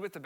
With the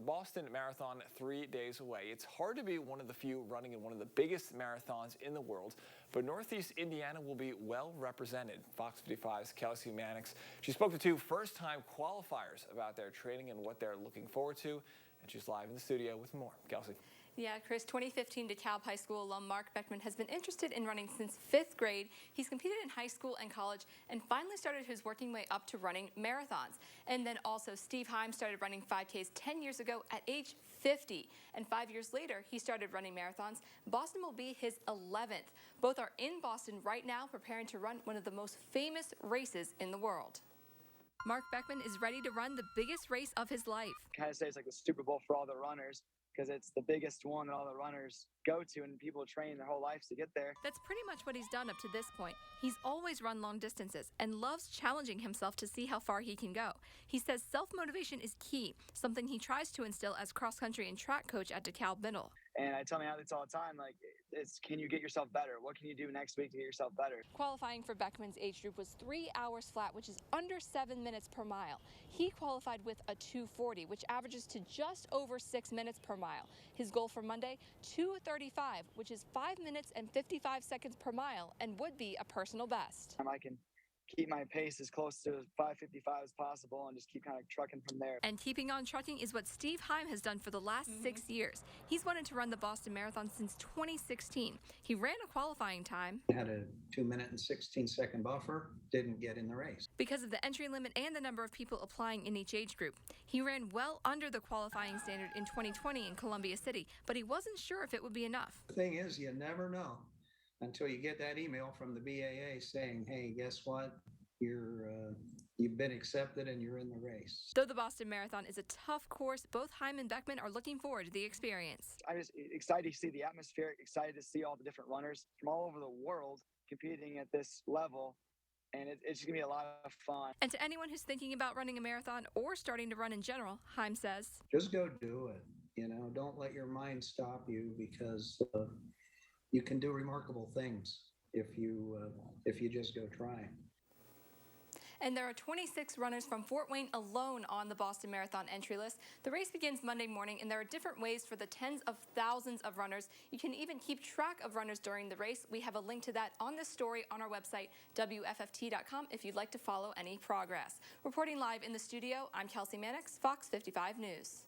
Boston Marathon 3 days away, it's hard to be one of the few running in one of the biggest marathons in the world, but Northeast Indiana will be well represented. Fox 55's Kelsey Mannix, she spoke to two first-time qualifiers about their training and what they're looking forward to, and she's live in the studio with more. Kelsey. Yeah, Chris, 2015 DeKalb High School alum Mark Beckmann has been interested in running since 5th grade. He's competed in high school and college and finally started his working way up to running marathons. And then also Steve Heim started running 5Ks 10 years ago at age 50. And 5 years later, he started running marathons. Boston will be his 11th. Both are in Boston right now preparing to run one of the most famous races in the world. Mark Beckmann is ready to run the biggest race of his life. Kind of say it's like the Super Bowl for all the runners, because it's the biggest one that all the runners go to and people train their whole lives to get there. That's pretty much what he's done up to this point. He's always run long distances and loves challenging himself to see how far he can go. He says self-motivation is key, something he tries to instill as cross-country and track coach at DeKalb Middle. And I tell my athletes all the time, like, can you get yourself better? What can you do next week to get yourself better? Qualifying for Beckmann's age group was 3 hours flat, which is under 7 minutes per mile. He qualified with a 2:40, which averages to just over 6 minutes per mile. His goal for Monday, 2:35, which is 5 minutes and 55 seconds per mile and would be a personal best. I can keep my pace as close to 5:55 as possible and just keep kind of trucking from there. And keeping on trucking is what Steve Heim has done for the last 6 years. He's wanted to run the Boston Marathon since 2016. He ran a qualifying time. Had a 2-minute and 16-second buffer, didn't get in the race. Because of the entry limit and the number of people applying in each age group. He ran well under the qualifying standard in 2020 in Columbia City, but he wasn't sure if it would be enough. The thing is, you never know until you get that email from the BAA saying, hey, guess what? You've been accepted and you're in the race. Though the Boston Marathon is a tough course, both Heim and Beckmann are looking forward to the experience. I'm just excited to see the atmosphere, excited to see all the different runners from all over the world competing at this level. And it's going to be a lot of fun. And to anyone who's thinking about running a marathon or starting to run in general, Heim says, just go do it. Don't let your mind stop you, because you can do remarkable things if you just go try. And there are 26 runners from Fort Wayne alone on the Boston Marathon entry list. The race begins Monday morning, and there are different ways for the tens of thousands of runners. You can even keep track of runners during the race. We have a link to that on this story on our website, WFFT.com, if you'd like to follow any progress. Reporting live in the studio, I'm Kelsey Mannix, Fox 55 News.